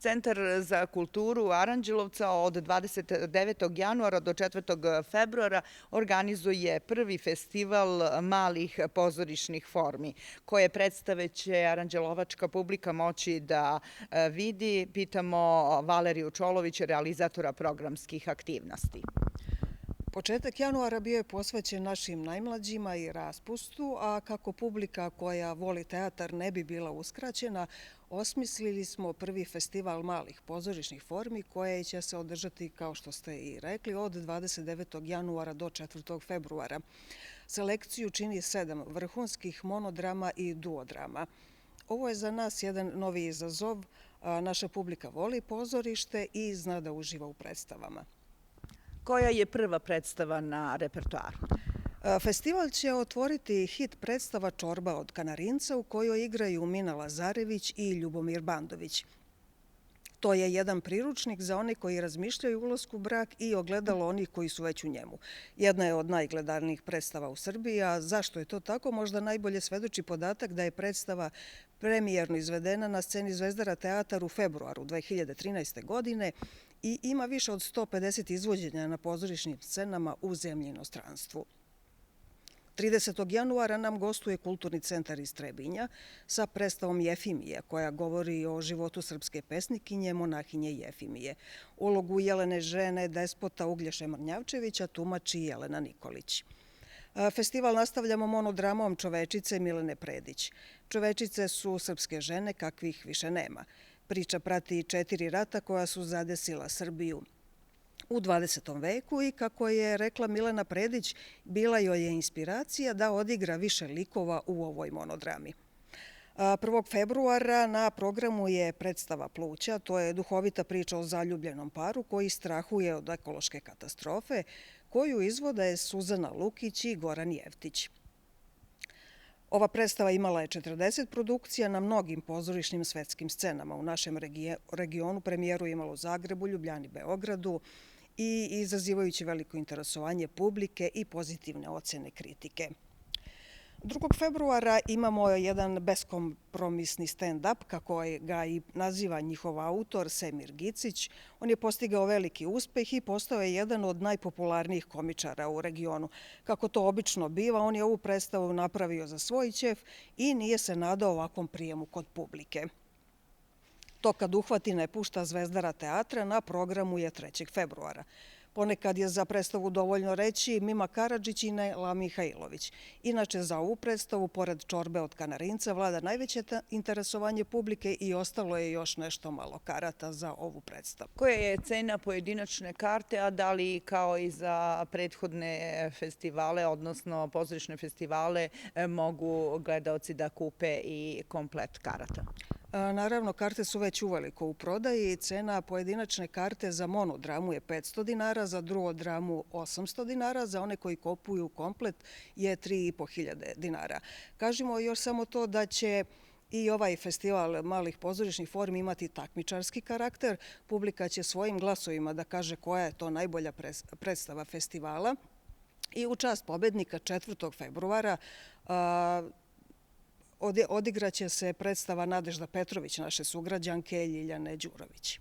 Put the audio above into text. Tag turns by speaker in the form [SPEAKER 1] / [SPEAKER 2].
[SPEAKER 1] Centar za kulturu Aranđelovca od 29. januara do 4. februara organizuje prvi festival malih pozorišnih formi, koje predstave će aranđelovačka publika moći da vidi. Pitamo Valeriju Čolović, realizatora programskih aktivnosti.
[SPEAKER 2] Početak januara bio je posvećen našim najmlađima i raspustu, a kako publika koja voli teatar ne bi bila uskraćena, osmislili smo prvi festival malih pozorišnih formi koje će se održati, kao što ste i rekli, od 29. januara do 4. februara. Selekciju čini 7 vrhunskih monodrama i duodrama. Ovo je za nas jedan novi izazov. Naša publika voli pozorište i zna da uživa u predstavama.
[SPEAKER 1] Koja je prva predstava na repertoaru?
[SPEAKER 2] Festival će otvoriti hit predstava Čorba od Kanarinca u kojoj igraju Mina Lazarević i Ljubomir Bandović. To je jedan priručnik za one koji razmišljaju o ulasku u brak i ogledalo onih koji su već u njemu. Jedna je od najgledanijih predstava u Srbiji, a zašto je to tako možda najbolje svedoči podatak da je predstava premijerno izvedena na sceni Zvezdara teatar u februaru 2013. godine i ima više od 150 izvođenja na pozorišnim scenama u zemlji i inostranstvu. 30. januara nam gostuje Kulturni centar iz Trebinja sa predstavom Jefimije, koja govori o životu srpske pesnikinje, monahinje Jefimije. Ulogu Jelene žene, despota Uglješe Mrnjavčevića tumači Jelena Nikolić. Festival nastavljamo monodramom Čovečice Milene Predić. Čovečice su srpske žene kakvih više nema. Priča prati 4 rata koja su zadesila Srbiju u 20. veku i, kako je rekla Milena Predić, bila joj je inspiracija da odigra više likova u ovoj monodrami. 1. februara na programu je predstava Pluća, to je duhovita priča o zaljubljenom paru koji strahuje od ekološke katastrofe, koju izvode Suzana Lukić i Goran Jevtić. Ova predstava imala je 40 produkcija na mnogim pozorišnim svetskim scenama. U našem regionu premijeru imala u Zagrebu, Ljubljani, Beogradu i izazivajući veliko interesovanje publike i pozitivne ocene kritike. 2. februara imamo jedan beskompromisni stand-up, kako ga i naziva njihov autor Semir Gicić. On je postigao veliki uspeh i postao je jedan od najpopularnijih komičara u regionu. Kako to obično biva, on je ovu predstavu napravio za svoj ćef i nije se nadao ovakvom prijemu kod publike. To kad uhvati ne pušta Zvezdara teatra, na programu je 3. februara. Ponekad je za predstavu dovoljno reći Mima Karadžić i Nela Mihajlović. Inače, za ovu predstavu, pored Čorbe od Kanarinca, vlada najveće interesovanje publike i ostalo je još nešto malo karata za ovu predstavu.
[SPEAKER 1] Koja je cena pojedinačne karte, a da li kao i za prethodne festivale, odnosno pozorišne festivale, mogu gledaoci da kupe i komplet karata?
[SPEAKER 2] Naravno, karte su već uveliko u prodaji. Cena pojedinačne karte za monodramu je 500 dinara, za duodramu 800 dinara, za one koji kupuju komplet je 3.500 dinara. Kažemo još samo to da će i ovaj festival malih pozorišnih formi imati takmičarski karakter. Publika će svojim glasovima da kaže koja je to najbolja predstava festivala. I u čast pobednika 4. februara odigraće se predstava Nadežda Petrović, naše sugrađanke, Ljiljane Đurović.